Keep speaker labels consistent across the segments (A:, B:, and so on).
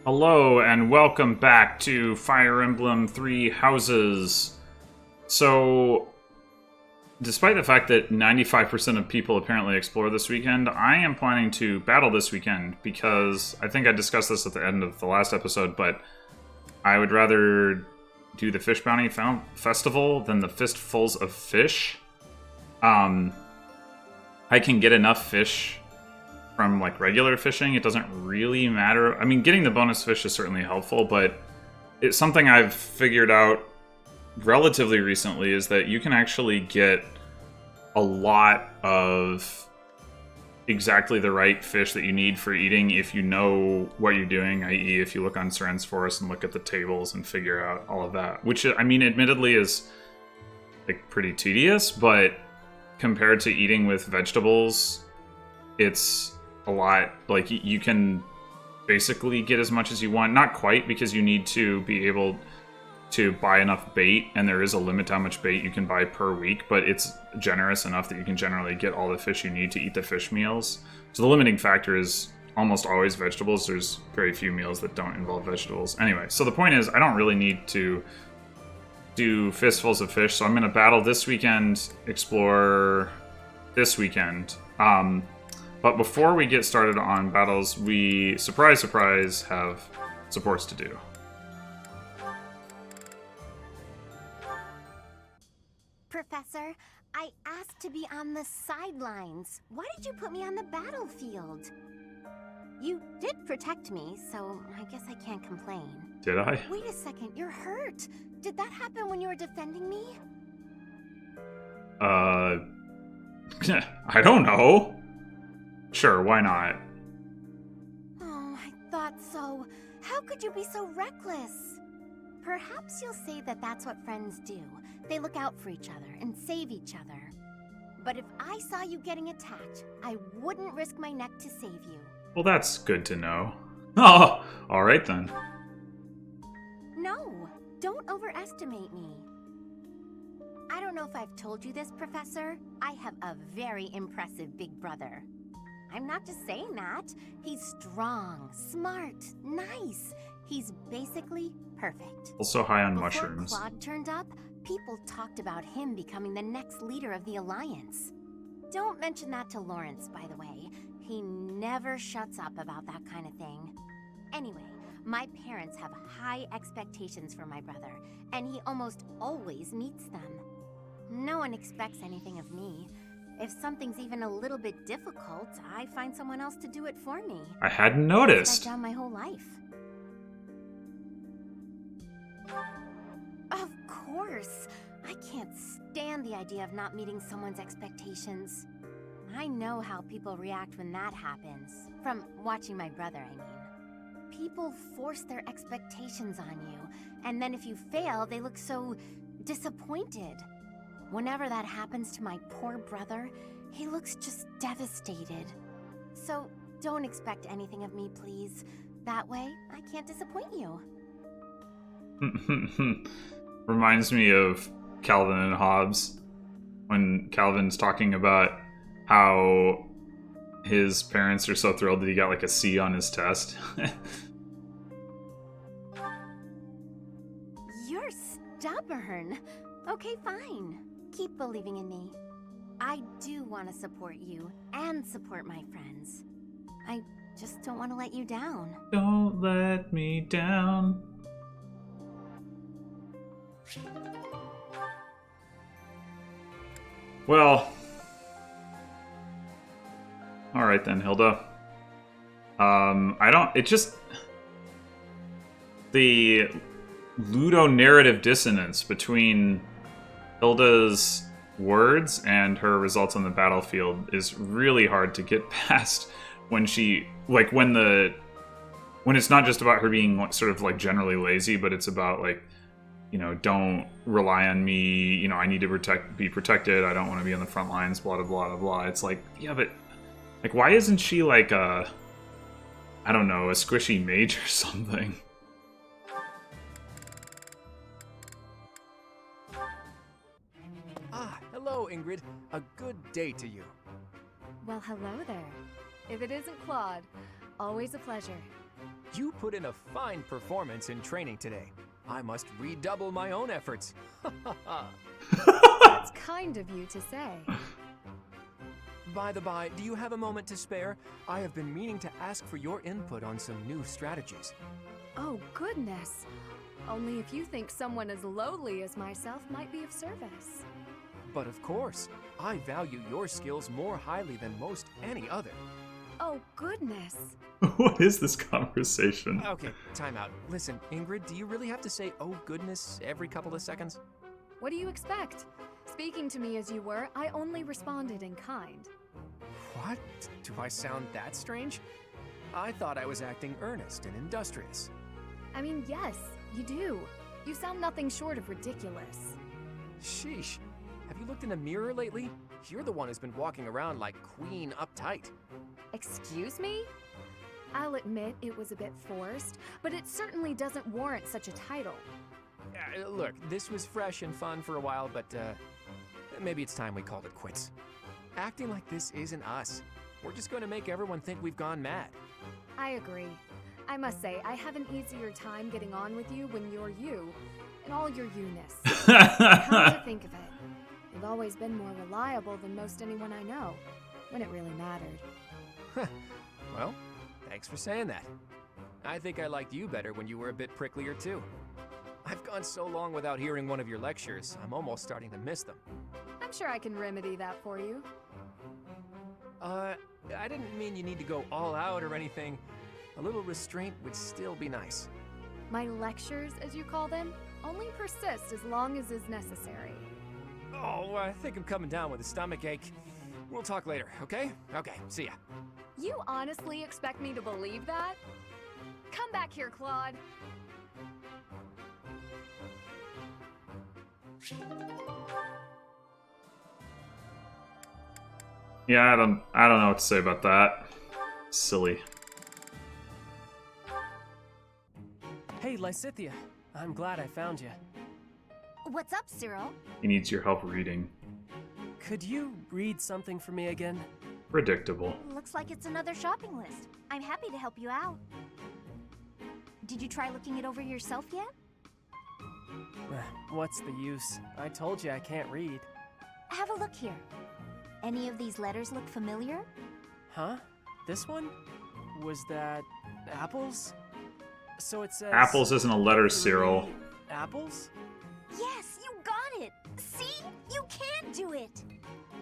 A: Hello and welcome back to Fire Emblem Three Houses. So, despite the fact that 95% of people apparently explore this weekend, I am planning to battle this weekend because I think I discussed this at the end of the last episode, but I would rather do the Fish Bounty Festival than the Fistfuls of Fish. I can get enough fish from like regular fishing. It doesn't really matter. I mean, getting the bonus fish is certainly helpful, but it's something I've figured out relatively recently is that you can actually get a lot of exactly the right fish that you need for eating if you know what you're doing, i.e. if you look on Seren's Forest and look at the tables and figure out all of that, which, I mean, admittedly is like pretty tedious, but compared to eating with vegetables, it's a lot. Like, you can basically get as much as you want. Not quite, because you need to be able to buy enough bait, and there is a limit to how much bait you can buy per week, but it's generous enough that you can generally get all the fish you need to eat the fish meals. So the limiting factor is almost always vegetables. There's very few meals that don't involve vegetables. Anyway, so the point is, I don't really need to do fistfuls of fish, so I'm going to battle this weekend, explore this weekend. But before we get started on battles, we, surprise, surprise, have supports to do.
B: Professor, I asked to be on the sidelines. Why did you put me on the battlefield? You did protect me, so I guess I can't complain.
A: Did I?
B: Wait a second, you're hurt. Did that happen when you were defending me?
A: I don't know. Sure, why not?
B: Oh, I thought so. How could you be so reckless? Perhaps you'll say that that's what friends do. They look out for each other and save each other. But if I saw you getting attacked, I wouldn't risk my neck to save you.
A: Well, that's good to know. Oh, alright then.
B: No, don't overestimate me. I don't know if I've told you this, Professor. I have a very impressive big brother. I'm not just saying that. He's strong, smart, nice. He's basically perfect.
A: Also high on
B: Before
A: mushrooms.
B: Claude turned up, people talked about him becoming the next leader of the Alliance. Don't mention that to Lawrence, by the way. He never shuts up about that kind of thing. Anyway, my parents have high expectations for my brother, and he almost always meets them. No one expects anything of me. If something's even a little bit difficult, I find someone else to do it for me.
A: I hadn't
B: That's
A: noticed.
B: what I've done my whole life. Of course. I can't stand the idea of not meeting someone's expectations. I know how people react when that happens. From watching my brother, I mean. People force their expectations on you, and then if you fail, they look so disappointed. Whenever that happens to my poor brother, he looks just devastated. So, don't expect anything of me, please. That way, I can't disappoint you.
A: Reminds me of Calvin and Hobbes, when Calvin's talking about how his parents are so thrilled that he got like a C on his test.
B: You're stubborn. Okay, fine. Keep believing in me. I do want to support you and support my friends. I just don't want to let you down.
A: Don't let me down. Well, alright then, Hilda. The ludonarrative dissonance between Hilda's words and her results on the battlefield is really hard to get past when she, like, when it's not just about her being sort of like generally lazy, but it's about like, you know, don't rely on me, you know, I need to be protected, I don't want to be on the front lines, blah, blah, blah, blah. It's like, yeah, but, like, why isn't she like I don't know, a squishy mage or something?
C: Ah, hello, Ingrid. A good day to you.
D: Well, hello there. If it isn't Claude, always a pleasure.
C: You put in a fine performance in training today. I must redouble my own efforts.
D: That's kind of you to say.
C: By the by, do you have a moment to spare? I have been meaning to ask for your input on some new strategies.
D: Oh, goodness. Only if you think someone as lowly as myself might be of service.
C: But of course, I value your skills more highly than most any other.
D: Oh, goodness.
A: What is this conversation?
C: Okay, time out. Listen, Ingrid, do you really have to say, oh goodness, every couple of seconds?
D: What do you expect? Speaking to me as you were, I only responded in kind.
C: What? Do I sound that strange? I thought I was acting earnest and industrious.
D: I mean, yes, you do. You sound nothing short of ridiculous.
C: Sheesh. Have you looked in the mirror lately? You're the one who's been walking around like Queen uptight.
D: Excuse me? I'll admit it was a bit forced, but it certainly doesn't warrant such a title.
C: Look, this was fresh and fun for a while, but maybe it's time we called it quits. Acting like this isn't us. We're just going to make everyone think we've gone mad.
D: I agree. I must say, I have an easier time getting on with you when you're you, and all your you-ness. Come to think of it, you've always been more reliable than most anyone I know, when it really mattered.
C: Well, thanks for saying that. I think I liked you better when you were a bit pricklier too. I've gone so long without hearing one of your lectures, I'm almost starting to miss them.
D: I'm sure I can remedy that for you.
C: I didn't mean you need to go all out or anything. A little restraint would still be nice.
D: My lectures, as you call them, only persist as long as is necessary.
C: Oh, I think I'm coming down with a stomach ache. We'll talk later, okay? Okay, see ya.
D: You honestly expect me to believe that? Come back here, Claude.
A: Yeah, I don't know what to say about that. Silly.
E: Hey, Lysithea. I'm glad I found you.
B: What's up, Cyril?
A: He needs your help reading.
E: Could you read something for me again?
A: Predictable.
B: Looks like it's another shopping list. I'm happy to help you out. Did you try looking it over yourself yet?
E: What's the use? I told you I can't read.
B: Have a look here. Any of these letters look familiar?
E: Huh? This one? Was that apples? So it says...
A: Apples isn't a letter,
E: 3
A: Cyril.
E: apples?
B: Yes, you got it! See? You can do it!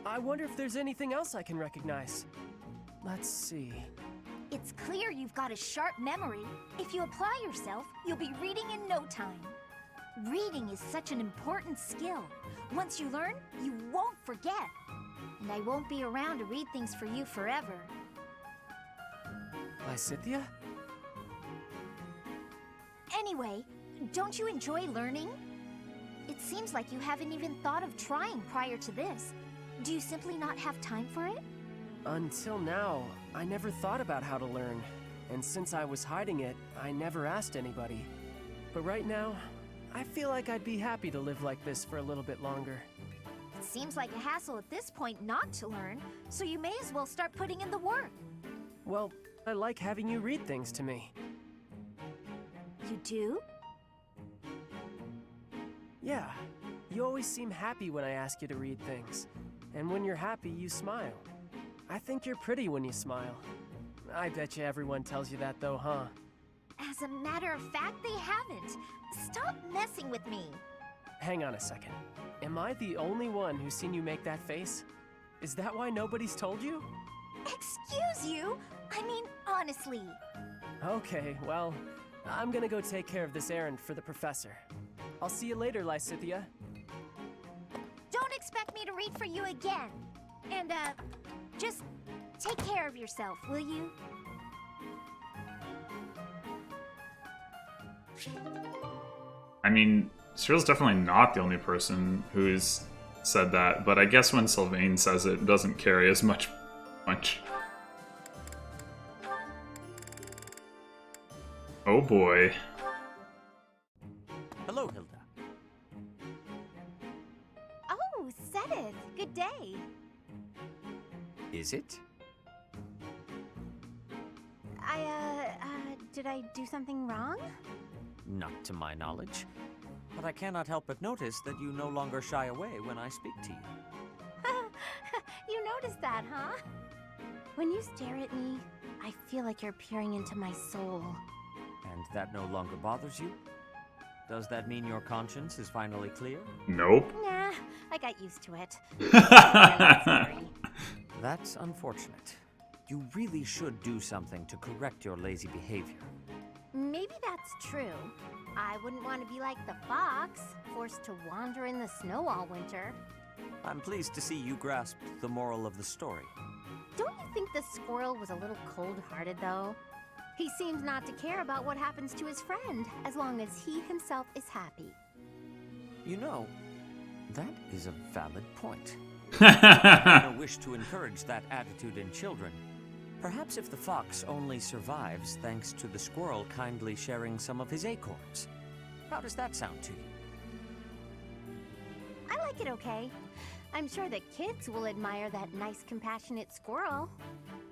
E: I wonder if there's anything else I can recognize. Let's see.
B: It's clear you've got a sharp memory. If you apply yourself, you'll be reading in no time. Reading is such an important skill. Once you learn, you won't forget. And I won't be around to read things for you forever.
E: Lysithea?
B: Anyway, don't you enjoy learning? It seems like you haven't even thought of trying prior to this. Do you simply not have time for it?
E: Until now, I never thought about how to learn. And since I was hiding it, I never asked anybody. But right now, I feel like I'd be happy to live like this for a little bit longer.
B: It seems like a hassle at this point not to learn, so you may as well start putting in the work.
E: Well, I like having you read things to me.
B: You do?
E: Yeah, you always seem happy when I ask you to read things. And when you're happy, you smile. I think you're pretty when you smile. I bet you everyone tells you that though, huh?
B: As a matter of fact, they haven't. Stop messing with me.
E: Hang on a second. Am I the only one who's seen you make that face? Is that why nobody's told you?
B: Excuse you? I mean, honestly.
E: Okay, well, I'm gonna go take care of this errand for the professor. I'll see you later, Lysithea.
B: Don't expect me to read for you again. And, just take care of yourself, will you?
A: I mean, Cyril's definitely not the only person who's said that, but I guess when Sylvain says it, it doesn't carry as much punch. Oh boy.
F: Hello, Hilda.
B: Oh, Sedith, good day.
C: Is it?
B: Did I I do something wrong?
F: Not to my knowledge. But I cannot help but notice that you no longer shy away when I speak to you.
B: You noticed that, huh? When you stare at me, I feel like you're peering into my soul.
F: And that no longer bothers you? Does that mean your conscience is finally clear?
A: Nope.
B: Nah, I got used to it.
F: That's unfortunate. You really should do something to correct your lazy behavior.
B: Maybe that's true. I wouldn't want to be like the fox, forced to wander in the snow all winter.
F: I'm pleased to see you grasped the moral of the story.
B: Don't you think the squirrel was a little cold-hearted, though? He seems not to care about what happens to his friend, as long as he himself is happy.
F: You know, that is a valid point. I have no wish to encourage that attitude in children. Perhaps if the fox only survives thanks to the squirrel kindly sharing some of his acorns. How does that sound to you?
B: I like it okay. I'm sure the kids will admire that nice, compassionate squirrel.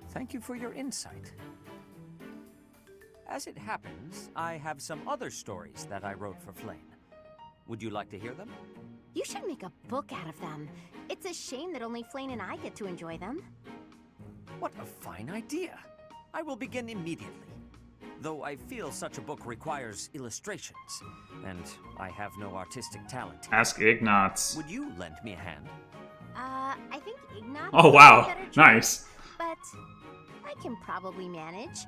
F: Thank you for your insight. As it happens, I have some other stories that I wrote for Flame. Would you like to hear them?
B: You should make a book out of them. It's a shame that only Flane and I get to enjoy them.
F: What a fine idea! I will begin immediately. Though I feel such a book requires illustrations, and I have no artistic talent.
A: Ask Ignatz.
F: Would you lend me a hand?
B: I think Ignatz
A: Oh,
B: would
A: wow.
B: be a better choice,
A: Nice.
B: But I can probably manage.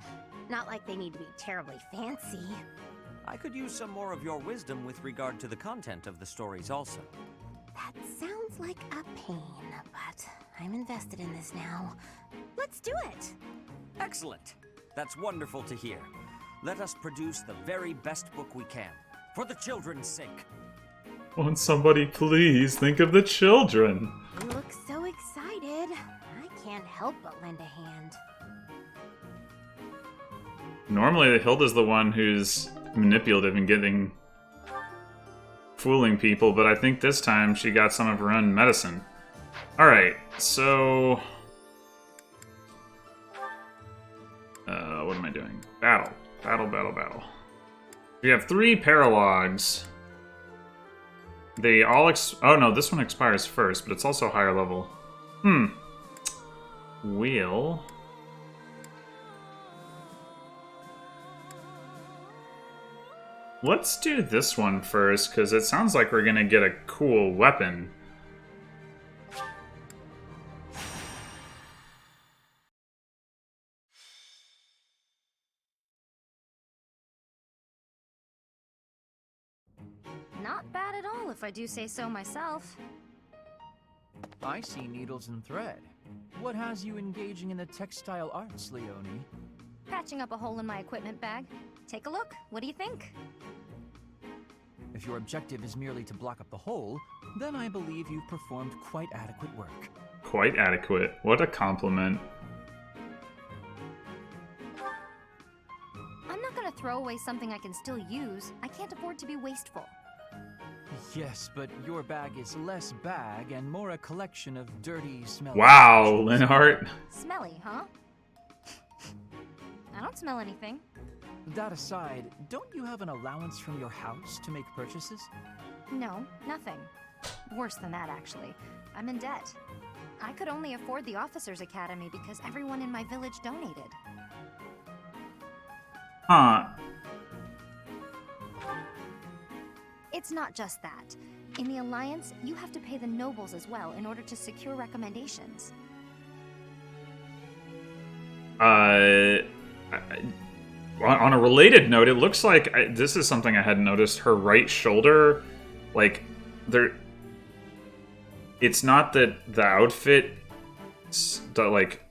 B: Not like they need to be terribly fancy.
F: I could use some more of your wisdom with regard to the content of the stories also.
B: That sounds like a pain, but I'm invested in this now. Let's do it!
F: Excellent! That's wonderful to hear. Let us produce the very best book we can, for the children's sake.
A: Won't somebody please think of the children?
B: You look so excited. I can't help but lend a hand.
A: Normally, Hilda's the one who's manipulative and fooling people, but I think this time she got some of her own medicine. Alright, so... what am I doing? Battle. Battle. We have 3 paralogs. They all oh no, this one expires first, but it's also higher level. Wheel... Let's do this one first, because it sounds like we're gonna get a cool weapon.
G: Not bad at all, if I do say so myself.
H: I see needles and thread. What has you engaging in the textile arts, Leonie?
G: Patching up a hole in my equipment bag. Take a look. What do you think?
H: If your objective is merely to block up the hole, then I believe you've performed quite adequate work.
A: Quite adequate. What a compliment.
G: I'm not gonna throw away something I can still use. I can't afford to be wasteful.
H: Yes, but your bag is less bag and more a collection of dirty, smelly...
A: Wow, Linhardt.
G: Smelly, huh? I don't smell anything.
H: That aside, don't you have an allowance from your house to make purchases?
G: No, nothing. Worse than that, actually. I'm in debt. I could only afford the Officers' Academy because everyone in my village donated.
A: Huh.
G: It's not just that. In the Alliance, you have to pay the nobles as well in order to secure recommendations.
A: On a related note, it looks like this is something I hadn't noticed. Her right shoulder, like, it's not that the outfit, like,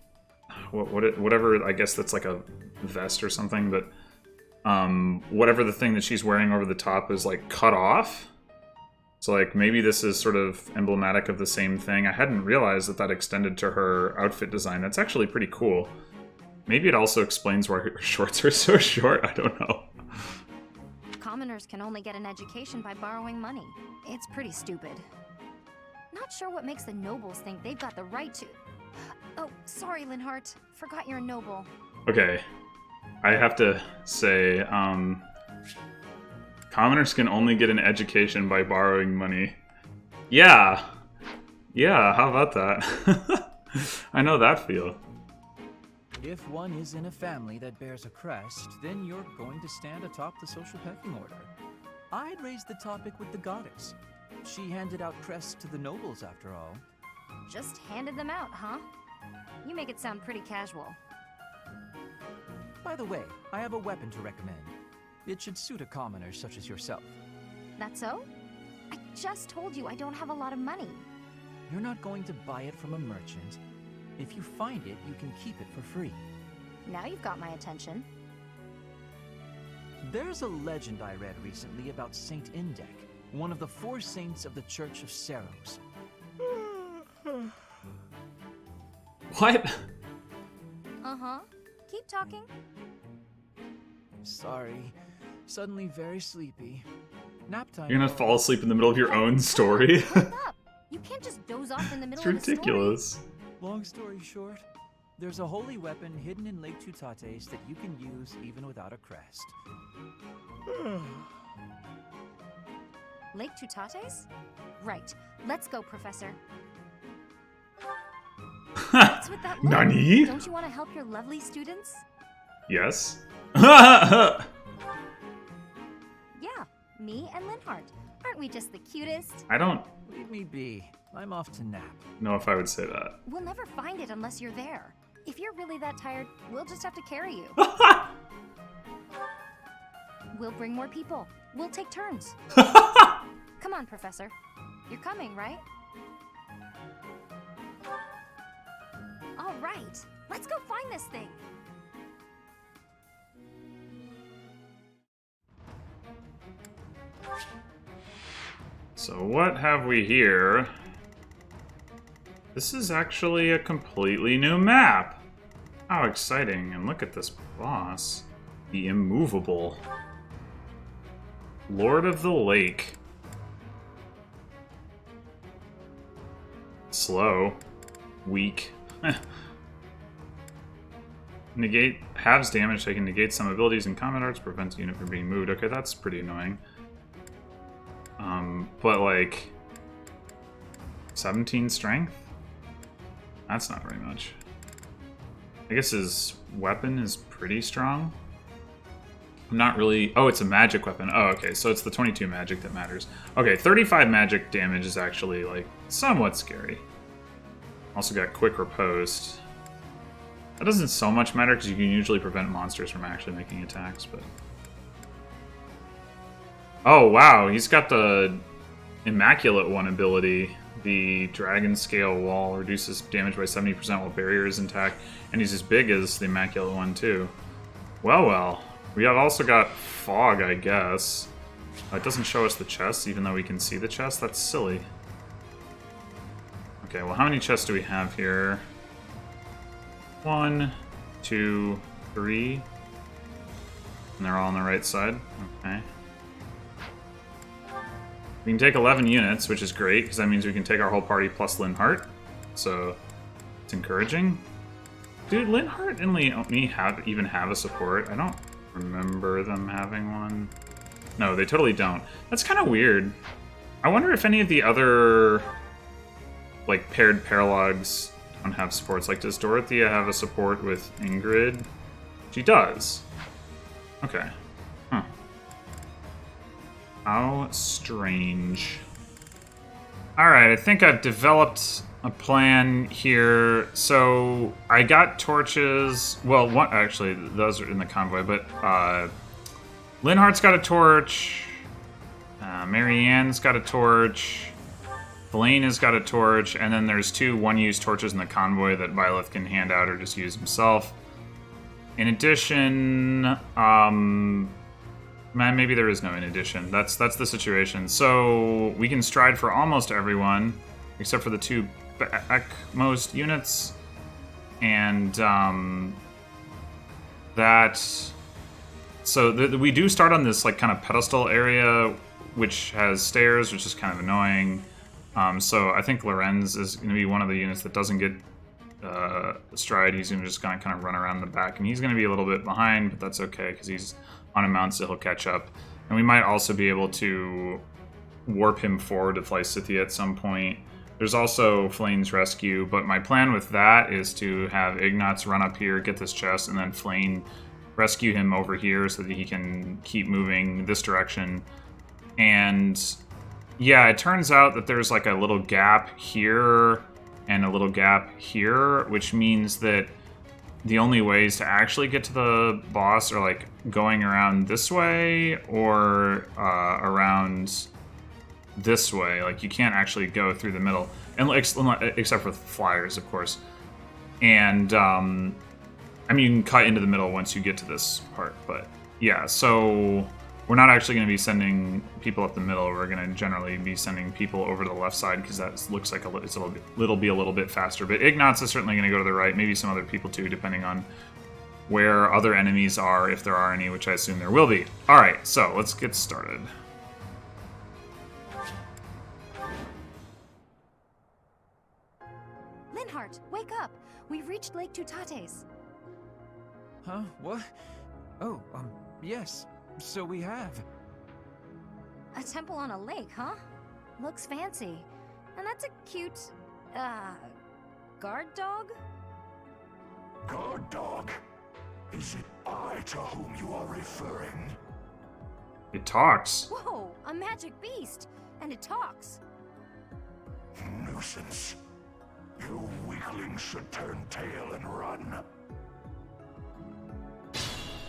A: whatever. I guess that's like a vest or something, but whatever the thing that she's wearing over the top is like cut off. So like maybe this is sort of emblematic of the same thing. I hadn't realized that extended to her outfit design. That's actually pretty cool. Maybe it also explains why her shorts are so short. I don't know.
G: Commoners can only get an education by borrowing money. It's pretty stupid. Not sure what makes the nobles think they've got the right to... Oh, sorry, Linhardt. Forgot you're a noble.
A: Okay. I have to say, commoners can only get an education by borrowing money. Yeah. Yeah, how about that? I know that feel.
H: If one is in a family that bears a crest, then you're going to stand atop the social pecking order. I'd raise the topic with the goddess. She handed out crests to the nobles, after all.
G: Just handed them out, huh? You make it sound pretty casual.
H: By the way, I have a weapon to recommend. It should suit a commoner such as yourself.
G: That so? I just told you I don't have a lot of money.
H: You're not going to buy it from a merchant. If you find it, you can keep it for free.
G: Now you've got my attention.
H: There's a legend I read recently about Saint Indec, one of the 4 saints of the Church of Seros.
A: What?
G: Uh-huh. Keep talking.
H: Sorry. Suddenly very sleepy. Nap time.
A: You're gonna fall asleep in the middle of your own story?
G: Wake up! You can't just doze off in the middle
A: It's
G: of a story.
A: ridiculous.
H: Long story short, there's a holy weapon hidden in Lake Teutates that you can use even without a crest.
G: Lake Teutates? Right. Let's go, Professor. What's with that look?
A: Nani?
G: Don't you want to help your lovely students?
A: Yes.
G: Yeah, me and Linhardt. Aren't we just the cutest?
A: I don't
H: Leave me be. I'm off to nap.
A: know if I would say that.
G: We'll never find it unless you're there. If you're really that tired, we'll just have to carry you. We'll bring more people. We'll take turns. Come on, Professor. You're coming, right? All right. Let's go find this thing.
A: So what have we here? This is actually a completely new map. How exciting. And look at this boss. The Immovable. Lord of the Lake. Slow. Weak. Negate halves damage taken, negate some abilities in combat arts, prevents the unit from being moved. Okay, that's pretty annoying. But like 17 strength? That's not very much. I guess his weapon is pretty strong. I'm not really... Oh, it's a magic weapon. Oh, okay, so it's the 22 magic that matters. Okay, 35 magic damage is actually, like, somewhat scary. Also got quick riposte. That doesn't so much matter because you can usually prevent monsters from actually making attacks, but... Oh, wow, he's got the Immaculate One ability. The Dragon Scale Wall reduces damage by 70% while barrier is intact, and he's as big as the Immaculate One, too. Well, well. We have also got Fog, I guess. It doesn't show us the chests, even though we can see the chest. That's silly. Okay, well, how many chests do we have here? 1, 2, 3. And they're all on the right side. Okay. We can take 11 units, which is great, because that means we can take our whole party plus Linhardt. So, it's encouraging. Dude, Linhardt and Leonie even have a support. I don't remember them having one. No, they totally don't. That's kind of weird. I wonder if any of the other, like, paired paralogs don't have supports. Like, does Dorothea have a support with Ingrid? She does. Okay. Huh. How strange. Alright, I think I've developed a plan here. So, I got torches. Well, one, actually, those are in the convoy, but Linhardt's got a torch. Marianne's got a torch. Blaine has got a torch. And then there's 2 one-use torches in the convoy that Byleth can hand out or just use himself. In addition, maybe there is no in addition. That's the situation. So we can stride for almost everyone, except for the 2 backmost units, and we do start on this like kind of pedestal area, which has stairs, which is kind of annoying. So I think Lorenz is going to be one of the units that doesn't get stride, he's just going to kind of run around the back. And he's going to be a little bit behind, but that's okay because he's on a mount, so he'll catch up. And we might also be able to warp him forward to Fly-Scythia at some point. There's also Flane's rescue, but my plan with that is to have Ignatz run up here, get this chest, and then Flane rescue him over here so that he can keep moving this direction. And yeah, it turns out that there's like a little gap here and a little gap here, which means that the only ways to actually get to the boss are like going around this way or around this way. Like you can't actually go through the middle, and except for flyers, of course. And I mean, you can cut into the middle once you get to this part, but yeah, so we're not actually going to be sending people up the middle. We're going to generally be sending people over to the left side because that looks like it'll be a little bit faster. But Ignatz is certainly going to go to the right, maybe some other people too, depending on where other enemies are, if there are any, which I assume there will be. All right, so let's get started.
G: Linhardt, wake up! We've reached Lake Teutates.
H: Huh? What? Oh, yes. So we have.
G: A temple on a lake, huh? Looks fancy. And that's a cute, guard dog?
I: Guard dog? Is it I to whom you are referring?
A: It talks.
G: Whoa, a magic beast! And it talks.
I: Nuisance. You weaklings should turn tail and run.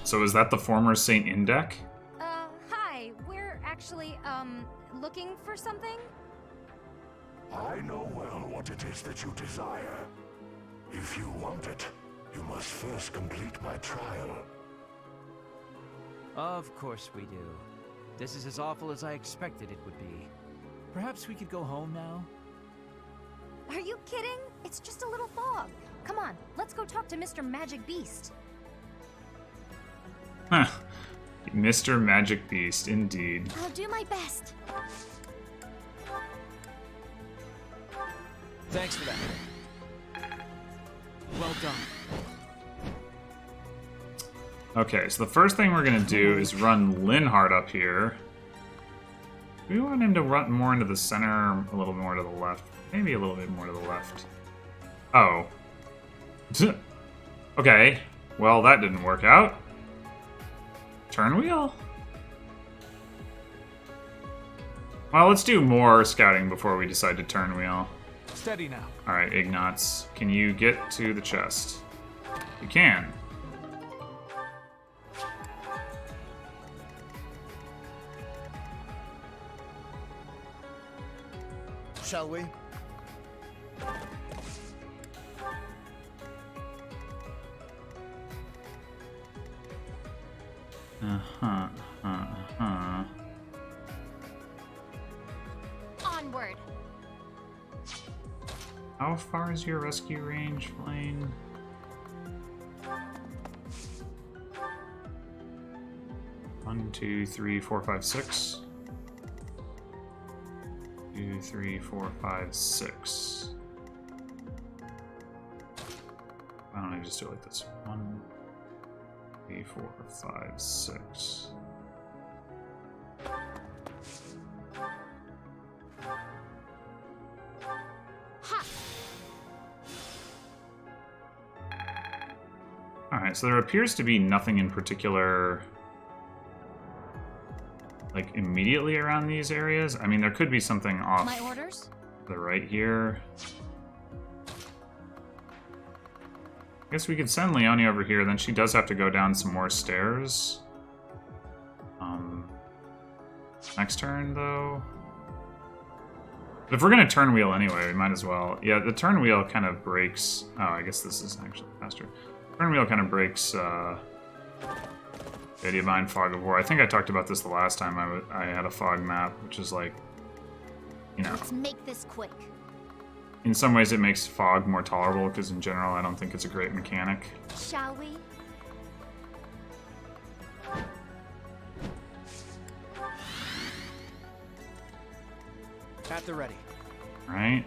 A: So is that the former Saint Indek?
G: Hi. We're actually, looking for something?
I: I know well what it is that you desire. If you want it, you must first complete my trial.
H: Of course we do. This is as awful as I expected it would be. Perhaps we could go home now?
G: Are you kidding? It's just a little fog. Come on, let's go talk to Mr. Magic Beast.
A: Huh. Mr. Magic Beast, indeed.
B: I'll do my best.
H: Thanks for that. Well done.
A: Okay, so the first thing we're going to do is run Linhardt up here. We want him to run more into the center, a little more to the left. Maybe a little bit more to the left. Oh. Okay. Well, that didn't work out. Turn wheel? Well, let's do more scouting before we decide to turn wheel.
H: Steady now.
A: Alright, Ignatz. Can you get to the chest? You can.
J: Shall we?
B: Onward.
A: How far is your rescue range, Flane? One, 2, 3, 4, 5, 6. 2, 3, 4, 5, 6. Why don't I just do it like this? 1, 3, 4, 5, 6. Alright, so there appears to be nothing in particular, like, immediately around these areas. I mean, there could be something off
G: My orders?
A: to the right here. I guess we could send Leonie over here, then she does have to go down some more stairs. Next turn, though. But if we're going to turn wheel anyway, we might as well. Yeah, the turn wheel kind of breaks... Oh, I guess this is actually faster. Turn wheel kind of breaks the idea behind Fog of War. I think I talked about this the last time I had a fog map, which is like, you know...
B: Let's make this quick.
A: In some ways it makes fog more tolerable, because in general I don't think it's a great mechanic.
B: Shall we?
C: At the ready.
A: Right?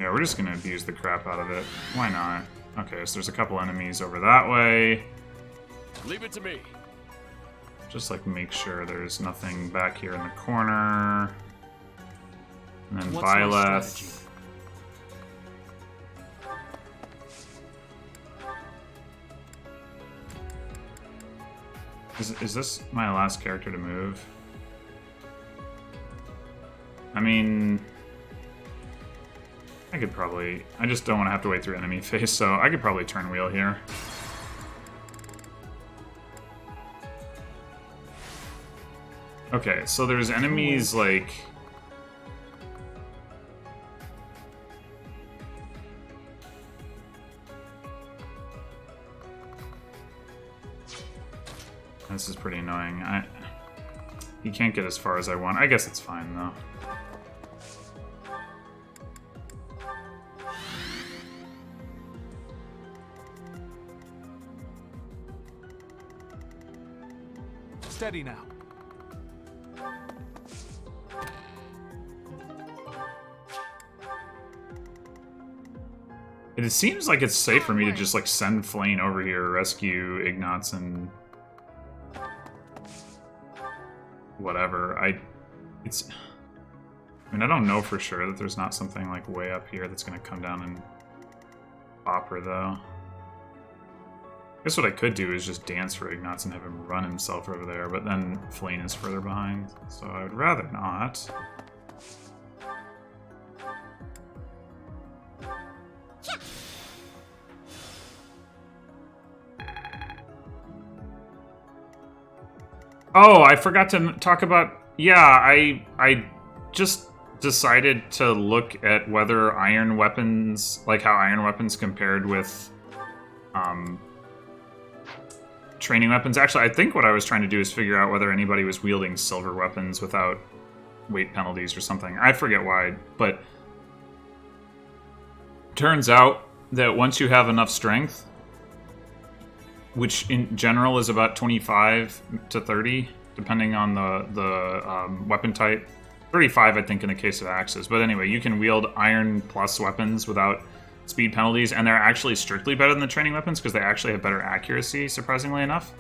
A: Yeah, we're just gonna abuse the crap out of it. Why not? Okay, so there's a couple enemies over that way.
C: Leave it to me.
A: Just like make sure there's nothing back here in the corner. And then
H: What's my strategy?
A: Byleth. Is this my last character to move? I mean, I could probably... I just don't want to have to wait through enemy phase, so I could probably turn wheel here. Okay, so there's enemies like... This is pretty annoying. He can't get as far as I want. I guess it's fine, though.
H: Steady now.
A: It seems like it's safe for me to just, like, send Flane over here, rescue Ignatz, and... whatever. I mean, I don't know for sure that there's not something like way up here that's gonna come down and pop her, though. I guess what I could do is just dance for Ignatz and have him run himself over there, but then Flane is further behind, so I would rather not. Oh, I forgot to talk about... Yeah, I just decided to look at whether iron weapons... Like, how iron weapons compared with... training weapons. Actually, I think what I was trying to do is figure out whether anybody was wielding silver weapons without weight penalties or something. I forget why, but... Turns out that once you have enough strength... which in general is about 25 to 30, depending on the weapon type. 35, I think, in the case of axes. But anyway, you can wield iron plus weapons without speed penalties, and they're actually strictly better than the training weapons because they actually have better accuracy, surprisingly enough.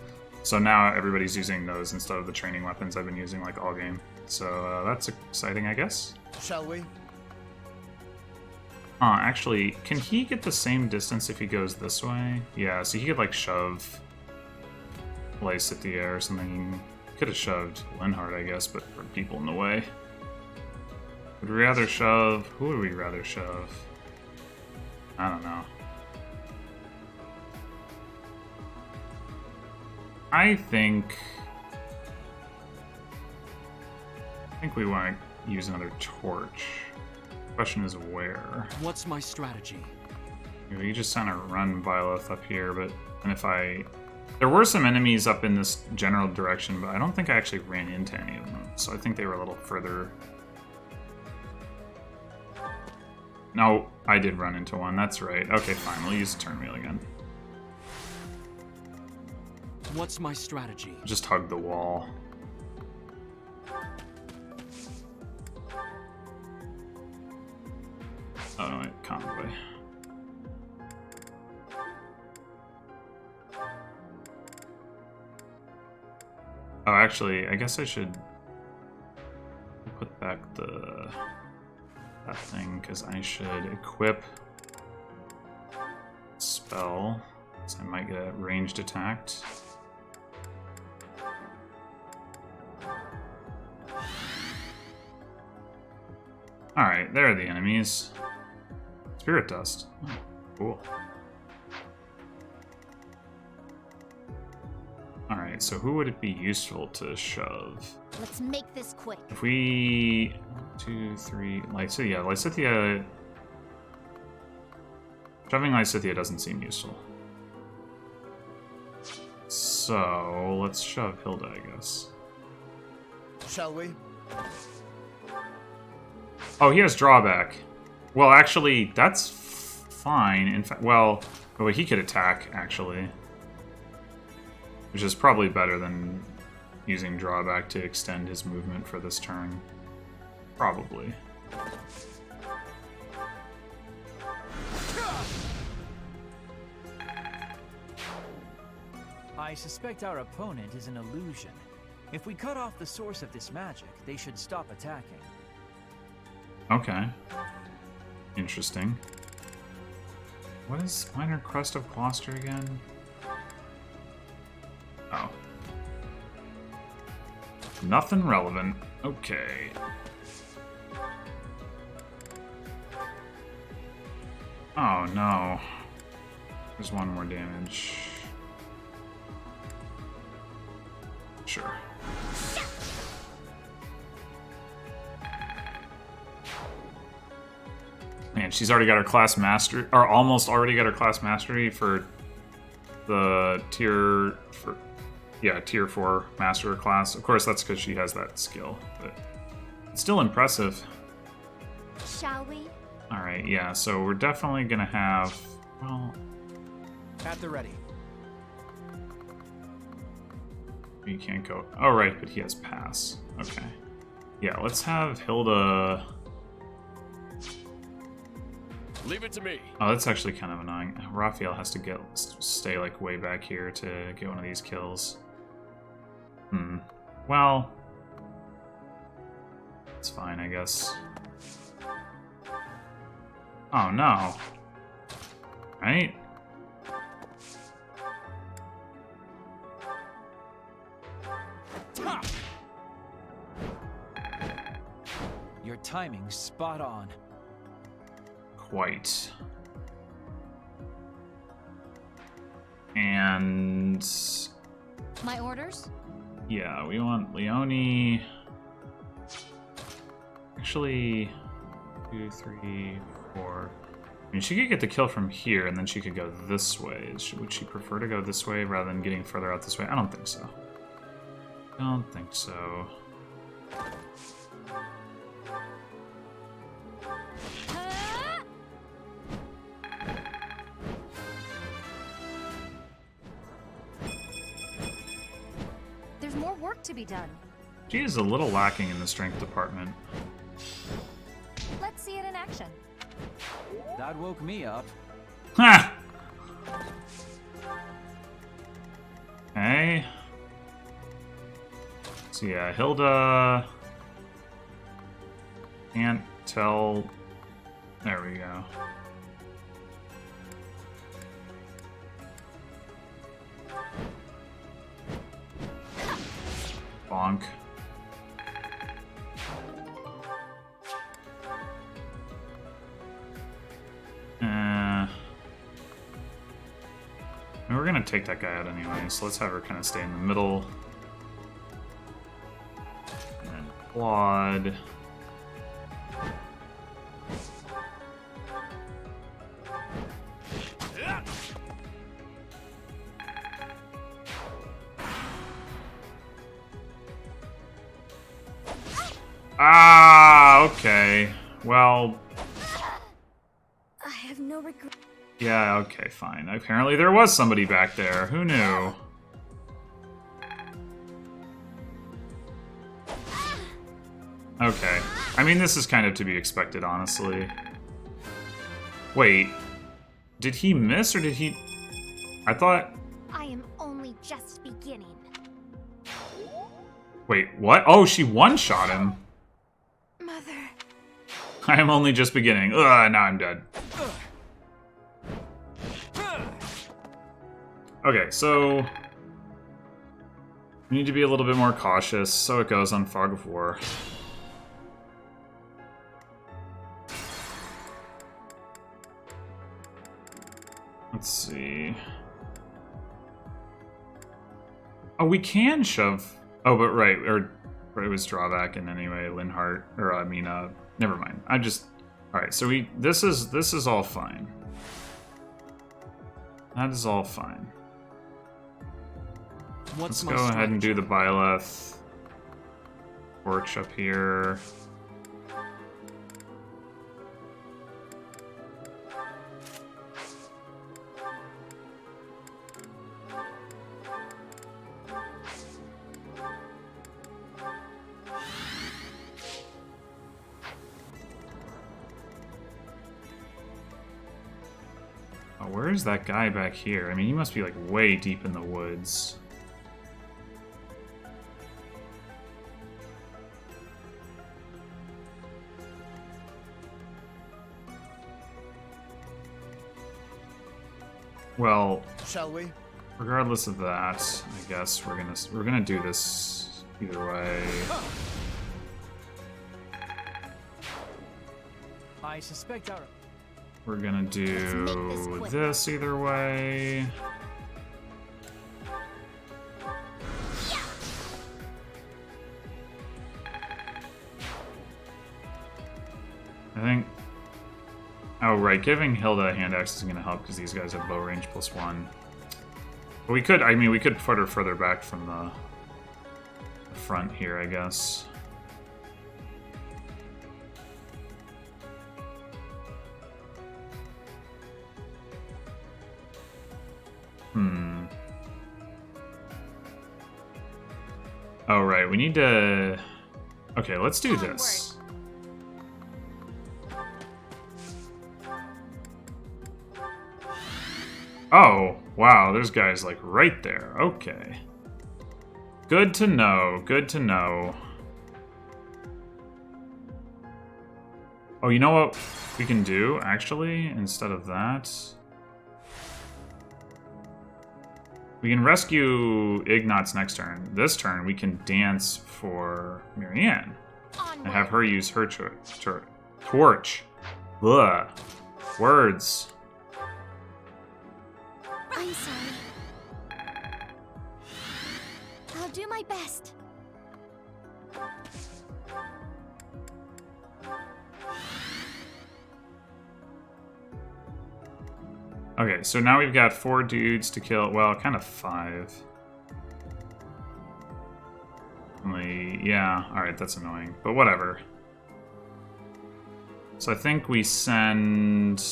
A: So now everybody's using those instead of the training weapons I've been using like all game. So that's exciting, I guess.
E: Shall we?
A: Actually, can he get the same distance if he goes this way? Yeah, so he could, like, shove Lysithea or something. He could have shoved Linhardt, I guess, but for people in the way. Would we rather shove... Who would we rather shove? I don't know. I think we want to use another torch. Question is where.
H: What's my strategy?
A: You just kind of run Byleth up here, but and if there were some enemies up in this general direction, but I don't think I actually ran into any of them, so I think they were a little further. No, I did run into one. That's right. Okay, fine. We'll use turn wheel again.
H: What's my strategy?
A: Just hug the wall. Oh, wait, convoy. Oh, actually, I guess I should put back that thing, because I should equip spell, so I might get ranged attacked. Alright, there are the enemies. Spirit dust. Oh, cool. Alright, so who would it be useful to shove?
B: Let's make this quick.
A: If we... 1, 2, 3... Lysithea. Lysithea... Shoving Lysithea doesn't seem useful. So, let's shove Hilda, I guess.
E: Shall we?
A: Oh, he has drawback. Well, actually, that's fine. In fact, well, he could attack, actually. Which is probably better than using drawback to extend his movement for this turn. Probably.
H: I suspect our opponent is an illusion. If we cut off the source of this magic, they should stop attacking.
A: Okay. Interesting. What is Minor Crest of Gloucester again? Oh. Nothing relevant. Okay. Oh no. There's one more damage. Sure. Man, she's already got her class mastery, or almost already got her class mastery for the tier 4 master class. Of course, that's because she has that skill, but it's still impressive.
B: Shall we?
A: All right, yeah. So we're definitely gonna have, well,
C: At the ready.
A: you can't go. Oh right, but he has pass. Okay. Yeah, let's have Hilda.
C: Leave it to me.
A: Oh, that's actually kind of annoying. Raphael has to stay like way back here to get one of these kills. Well, it's fine, I guess. Oh no. Right?
H: Your timing's spot on.
A: Quite. And
G: My orders?
A: yeah, we want Leonie. Actually, 2, 3, 4. I mean, she could get the kill from here, and then she could go this way. Would she prefer to go this way rather than getting further out this way? I don't think so. I don't think so.
G: There's more work to be done.
A: She is a little lacking in the strength department.
G: Let's see it in action.
H: That woke me up.
A: Ha! Okay. So yeah, Hilda can't tell. There we go. Bonk. And we're gonna take that guy out anyway, so let's have her kind of stay in the middle. And then Claude. Ah, okay. Well,
B: I have no regret.
A: yeah, okay, fine. Apparently there was somebody back there. Who knew? Okay. I mean, this is kind of to be expected, honestly. Wait. Did he miss, or did he... I thought...
B: I am only just beginning.
A: Wait, what? Oh, she one-shot him.
B: Mother.
A: I am only just beginning. Ugh, now I'm dead. Okay, so... we need to be a little bit more cautious, so it goes on Fog of War. Let's see... oh, we can shove... oh, but right, or it was drawback in anyway, Linhardt, or I mean, never mind. I just... alright, so we... this is all fine. That is all fine. Let's go ahead and do the Byleth torch up here. Oh, where is that guy back here? I mean, he must be like way deep in the woods. Well,
J: shall we?
A: Regardless of that, I guess we're gonna do this either way.
H: I suspect our...
A: We're gonna do this either way. I think... Oh, right, giving Hilda a hand axe is gonna help because these guys have bow range +1. But we could, I mean, we could put her further back from the front here, I guess. Oh, right, we need to... Okay, let's do this. Oh, wow, there's guys, like, right there. Okay. Good to know, good to know. Oh, you know what we can do, actually, instead of that? We can rescue Ignatz next turn. This turn, we can dance for Marianne. And have her use her torch. Ugh. Words.
B: I'm sorry. I'll do my best.
A: Okay, so now we've got 4 dudes to kill. Well, kind of 5. Only, yeah, alright, that's annoying. But whatever. So I think we send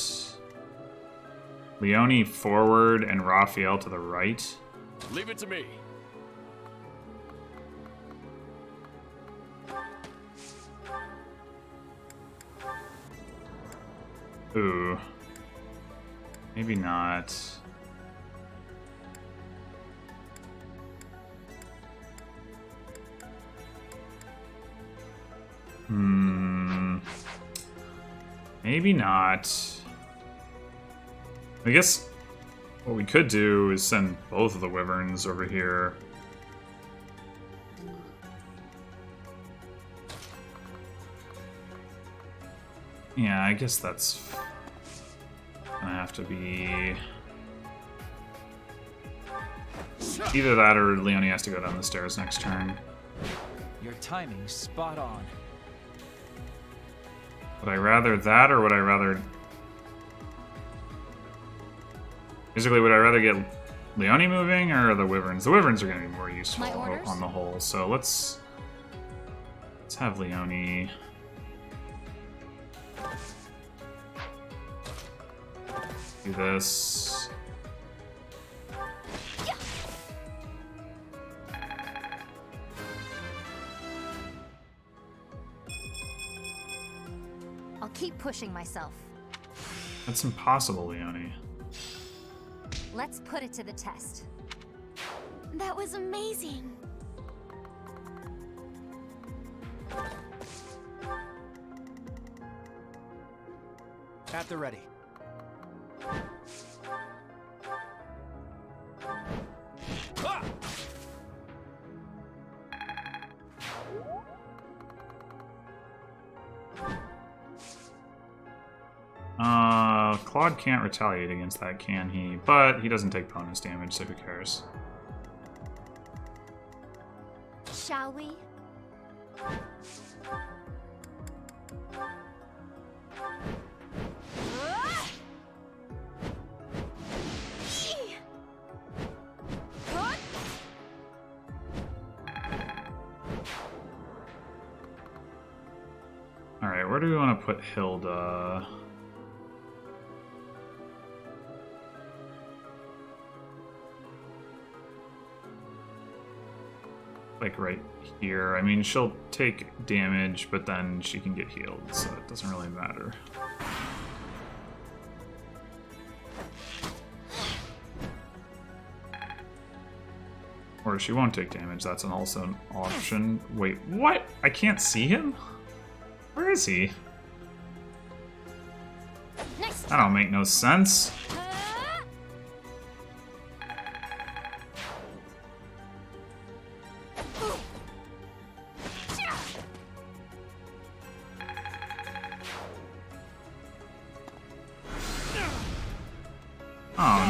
A: Leone forward and Raphael to the right.
C: Leave it to me.
A: Ooh. Maybe not. Maybe not. I guess what we could do is send both of the wyverns over here. Yeah, I guess that's gonna have to be either that or Leone has to go down the stairs next turn.
H: Your timing's spot on.
A: Would I rather that or would I rather... Basically, would I rather get Leone moving or the wyverns? The wyverns are going to be more useful on the whole, so let's have Leone... do this.
G: I'll keep pushing myself.
A: That's impossible, Leone.
G: Let's put it to the test.
B: That was amazing.
C: At the ready.
A: Claude can't retaliate against that, can he? But he doesn't take bonus damage, so who cares?
B: Shall we?
A: Alright, where do we want to put Hilda? Like right here. I mean, she'll take damage, but then she can get healed, so it doesn't really matter. Or she won't take damage, that's also an option. Wait, what? I can't see him? Where is he? That don't make no sense.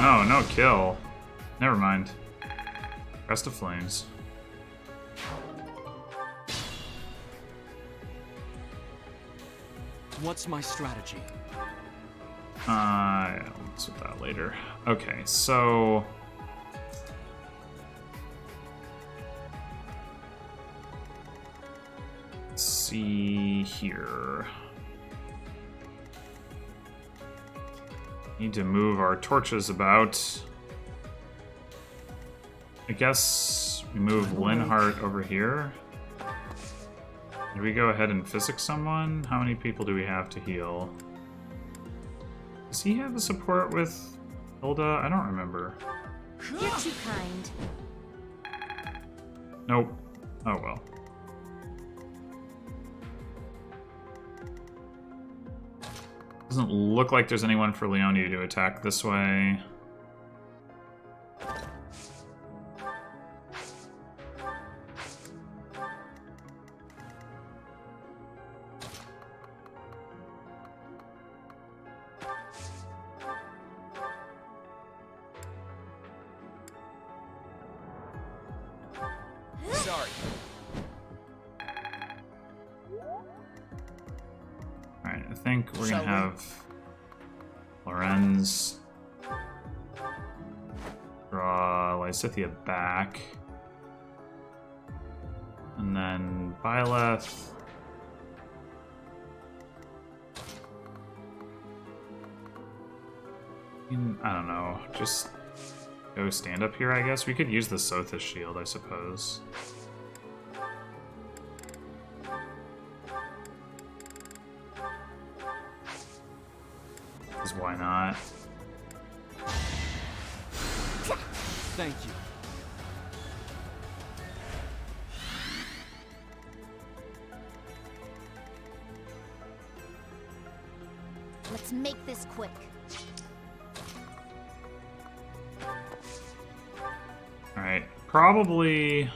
A: no, no kill. Never mind. Crest of Flames.
J: What's my strategy?
A: Yeah, we'll mess with that later. Okay, so... let's see here. Need to move our torches about. I guess we move Linhardt over here. Did we go ahead and physic someone? How many people do we have to heal? Does he have a support with Hilda? I don't remember.
B: You're too kind.
A: Nope. Oh well. Doesn't look like there's anyone for Leonie to attack this way.
C: Sorry.
A: Alright, I think we're gonna have Lorenz draw Lysithea back. And then Byleth. I don't know, just go stand up here, I guess. We could use the Sothis shield, I suppose. Because why not?
J: Thank you.
B: Let's make this quick.
A: Alright, probably...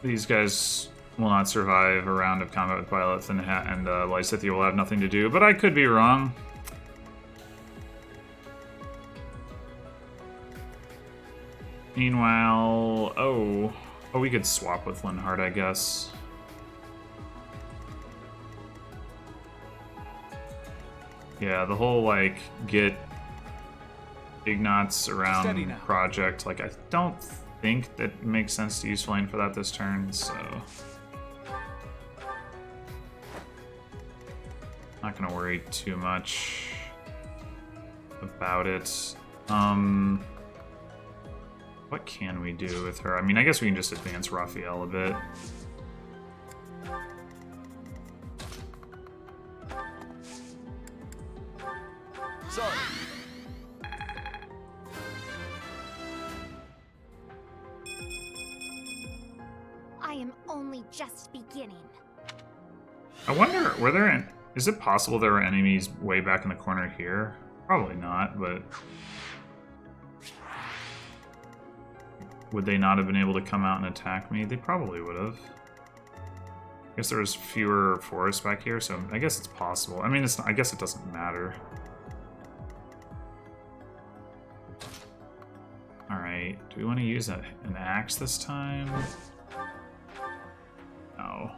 A: these guys will not survive a round of combat with Byleth, and Lysithea will have nothing to do, but I could be wrong. Meanwhile, oh, we could swap with Linhardt, I guess. Yeah, the whole, like, get Ignatz around project, like, I don't think that makes sense to use Flame for that this turn, so... not gonna worry too much about it. What can we do with her? I mean, I guess we can just advance Raphael a bit.
C: Sorry.
B: I am only just beginning.
A: I wonder, is it possible there were enemies way back in the corner here? Probably not, but... would they not have been able to come out and attack me? They probably would have. I guess there was fewer forests back here, so I guess it's possible. I mean, it's not, I guess it doesn't matter. Alright, do we want to use an axe this time? No.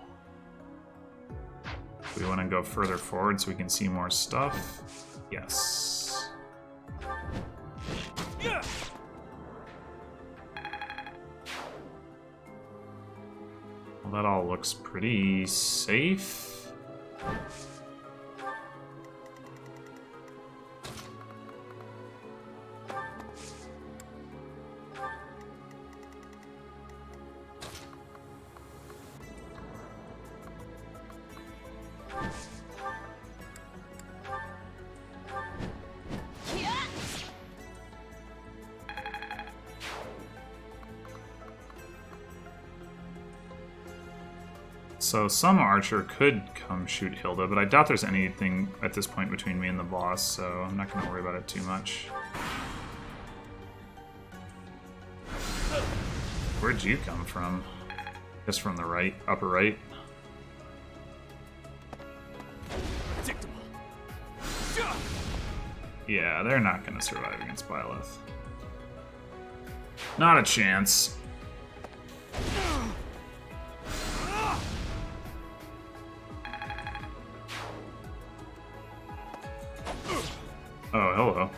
A: Do we want to go further forward so we can see more stuff? Yes. Well, that all looks pretty safe. So some archer could come shoot Hilda, but I doubt there's anything at this point between me and the boss, so I'm not going to worry about it too much. Where'd you come from? I guess from the right, upper right. Yeah, they're not going to survive against Byleth. Not a chance. Oh, hello.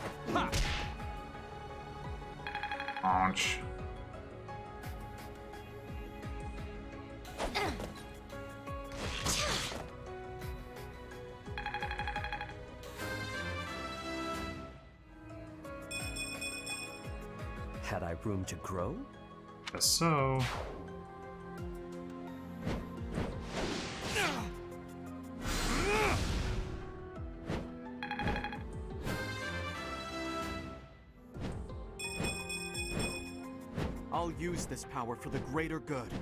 A: Launch.
F: Had I room to grow?
A: Guess so.
J: I'll use this power for the greater good.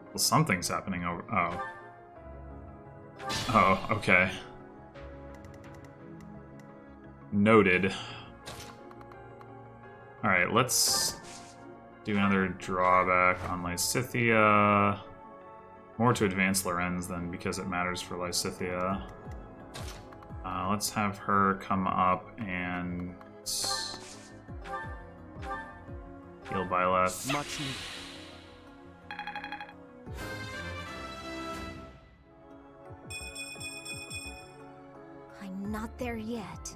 A: Well, something's happening over. Oh. Oh, okay. Noted. Alright, let's do another drawback on Lysithea. More to advance Lorenz than because it matters for Lysithea. Let's have her come up and heal Byleth.
J: Much needed.
B: I'm not there yet.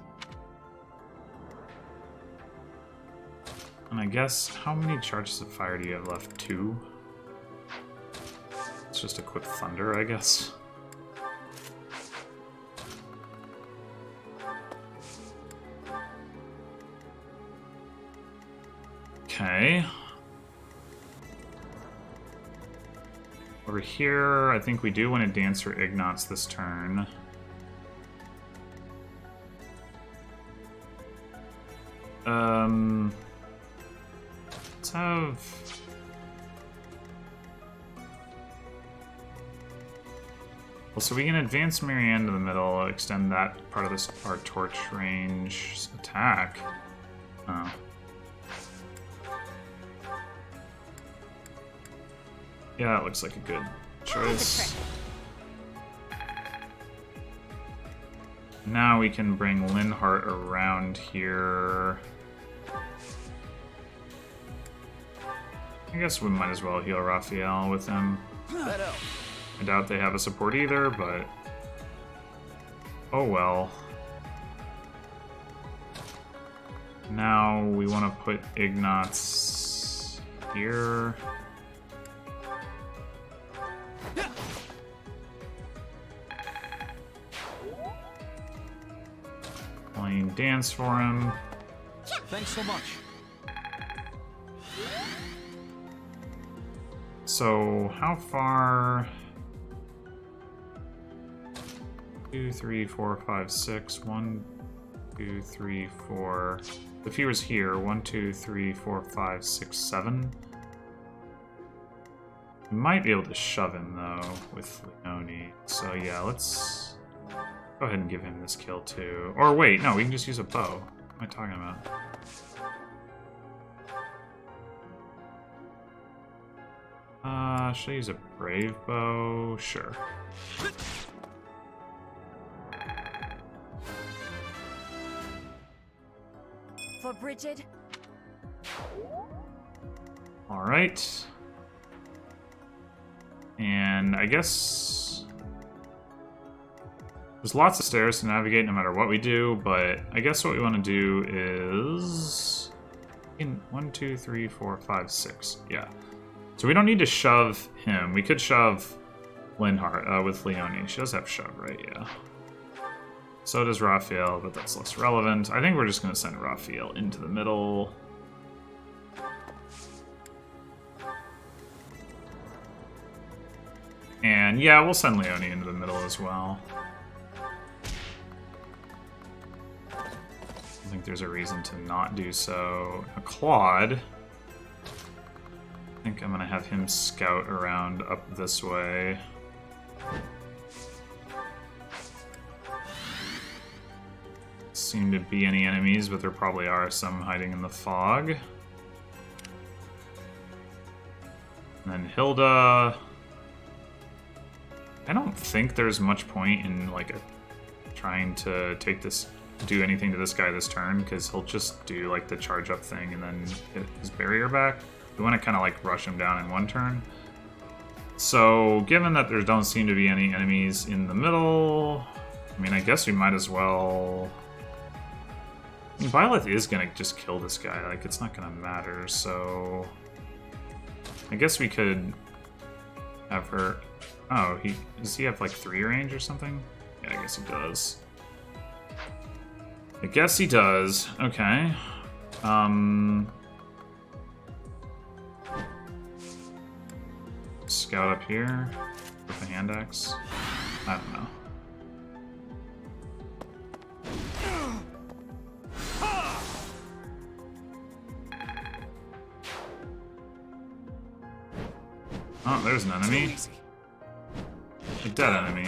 A: And I guess, how many charges of fire do you have left? 2? It's just equip Thunder, I guess. Okay. Over here, I think we do want to dance for Ignatz this turn. Let's have... Well, so we can advance Marianne to the middle, extend that part of this, our torch range attack. Oh. Yeah, that looks like a good choice. Now we can bring Linhardt around here. I guess we might as well heal Raphael with him. I doubt they have a support either, but... oh well. Now we want to put Ignatz here. Playing dance for him.
J: Thanks so much.
A: So, how far? 2, 3, 4, 5, 6. 1, 2, 3, 4. If he was here, 1, 2, 3, 4, 5, 6, 7. We might be able to shove him though with Leone. So yeah, let's go ahead and give him this kill too. Or wait, no, we can just use a bow. What am I talking about? Should I use a brave bow? Sure.
B: For Bridget.
A: All right. And I guess there's lots of stairs to navigate no matter what we do, but I guess what we want to do is in 1, 2, 3, 4, 5, 6. Yeah. So we don't need to shove him. We could shove Linhardt with Leone. She does have shove, right? Yeah. So does Raphael, but that's less relevant. I think we're just going to send Raphael into the middle. And yeah, we'll send Leone into the middle as well. I think there's a reason to not do so. A Claude. I think I'm gonna have him scout around up this way. Seem to be any enemies, but there probably are some hiding in the fog. And then Hilda. I don't think there's much point in like trying to do anything to this guy this turn, because he'll just do like the charge up thing and then hit his barrier back. We want to kind of like rush him down in one turn. So given that there don't seem to be any enemies in the middle, I mean, I guess we might as well... I mean, Violet is going to just kill this guy, like it's not going to matter, so... I guess we could have her... Oh, does he have like 3 range or something? Yeah, I guess he does. I guess he does. Okay. Scout up here with the hand axe. I don't know. Oh, there's an enemy. A dead enemy.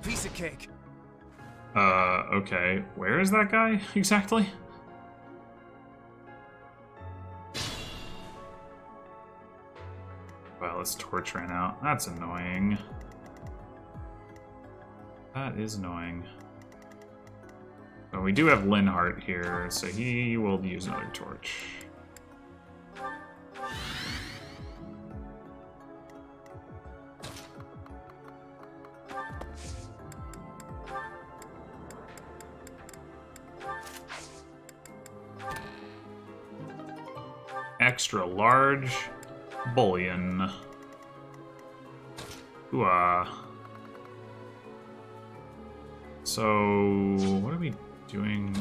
C: Piece of cake.
A: Okay. Where is that guy exactly? Well, his torch ran out. That's annoying. That is annoying. But we do have Linhardt here, so he will use another torch. Extra large bullion. Ooh-ah. So, what are we doing?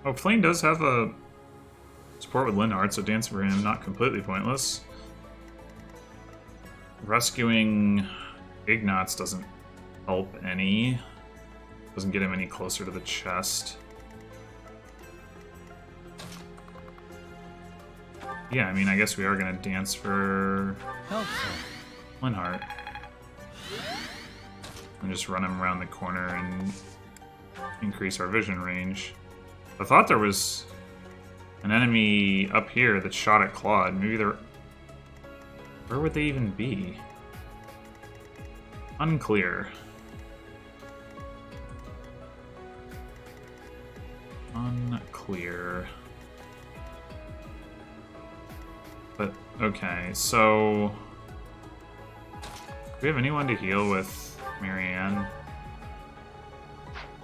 A: Oh, Flame does have a support with Linhardt, so dance for him, not completely pointless. Rescuing Ignatz doesn't help any. Doesn't get him any closer to the chest. Yeah, I mean, I guess we are gonna dance for Linhardt. And just run him around the corner and increase our vision range. I thought there was an enemy up here that shot at Claude. Maybe they're... Where would they even be? Unclear. Unclear. But, okay, so... Do we have anyone to heal with Marianne?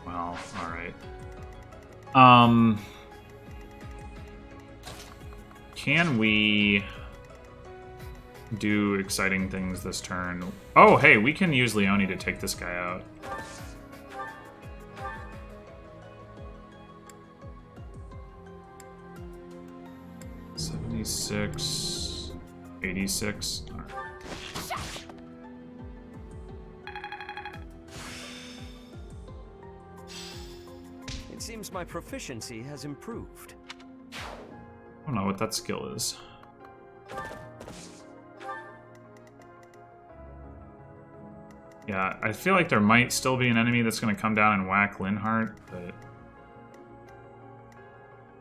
A: Well, alright. Can we do exciting things this turn? Oh, hey, we can use Leone to take this guy out. $76, $86. All right.
F: It seems my proficiency has improved.
A: I don't know what that skill is. Yeah, I feel like there might still be an enemy that's going to come down and whack Linhardt, but...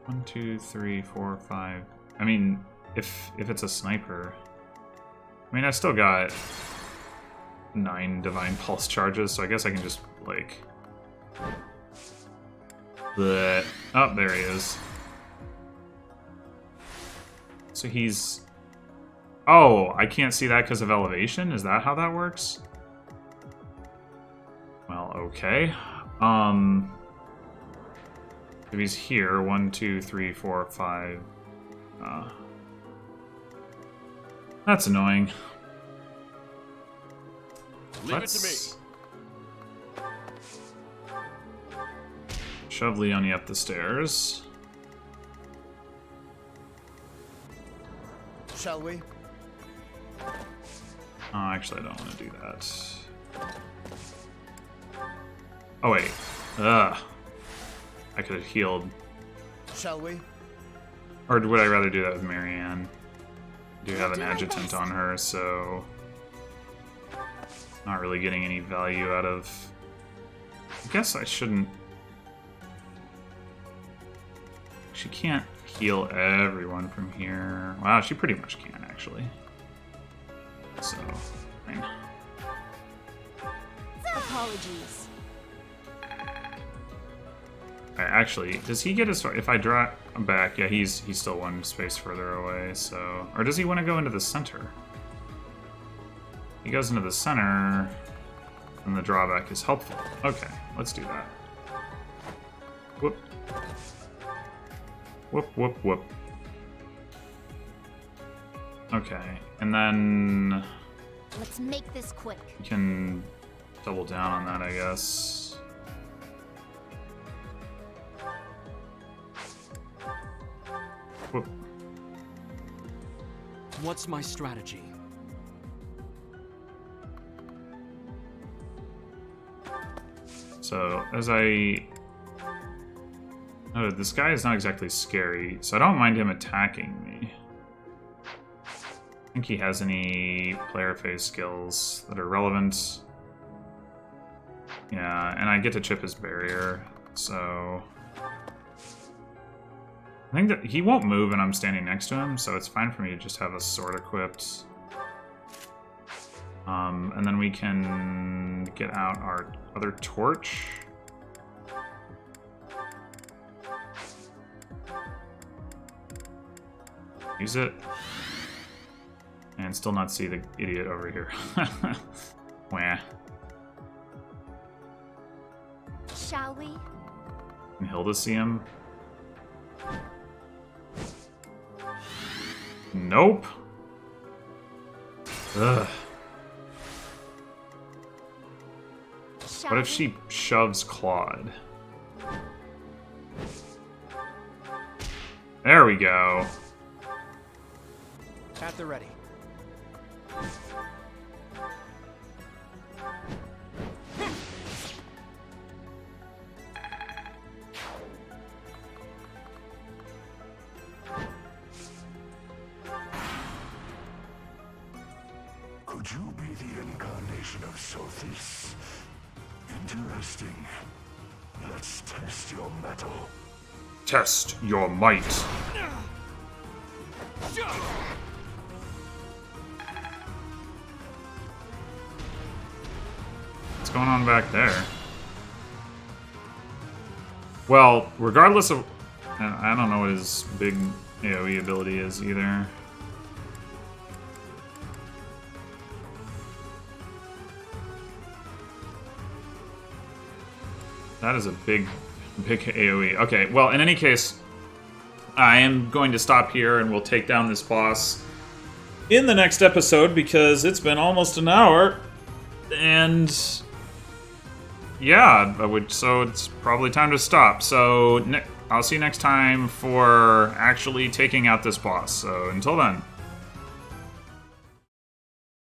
A: 1, 2, 3, 4, 5... I mean, if it's a sniper... I mean, I still got 9 Divine Pulse charges, so I guess I can just, like... Bleh. Oh, there he is. So he's... Oh, I can't see that because of elevation? Is that how that works? Well, okay. If he's here, 1, 2, 3, 4, 5... that's annoying.
K: Leave it to me.
A: Shove Leone up the stairs.
J: Shall we?
A: Oh, actually, I don't want to do that. Oh, wait. Ugh. I could have healed.
J: Shall we?
A: Or would I rather do that with Marianne? I do have an adjutant on her, so... Not really getting any value out of... I guess I shouldn't... She can't heal everyone from here. Wow, she pretty much can, actually. actually. So, fine.
D: Apologies.
A: Actually, does he get as far? If I draw back, yeah, he's still one space further away. So, or does he want to go into the center? He goes into the center, and the drawback is helpful. Okay, let's do that. Whoop. Whoop, whoop, whoop. Okay, and then
B: Let's make this quick.
A: we can double down on that, I guess. Whoop.
J: What's my strategy?
A: So, as I noted, this guy is not exactly scary, so I don't mind him attacking me. I think he has any player phase skills that are relevant. Yeah, and I get to chip his barrier, so I think that he won't move and I'm standing next to him, so it's fine for me to just have a sword equipped. And then we can get out our other torch. Use it. And still not see the idiot over here. Wah.
B: Shall we?
A: Can Hilda see him? Nope. Ugh.
B: Shall
A: What if
B: we?
A: she shoves Claude? There we go.
C: At the ready.
I: Could you be the incarnation of Sophis? Interesting. Let's test your mettle.
A: Test your might. What's going on back there? Well, regardless of... I don't know what his big AoE ability is either. That is a big AoE. Okay, well, in any case, I am going to stop here and we'll take down this boss in the next episode because it's been almost an hour. And yeah, so it's probably time to stop. So I'll see you next time for actually taking out this boss. So until then.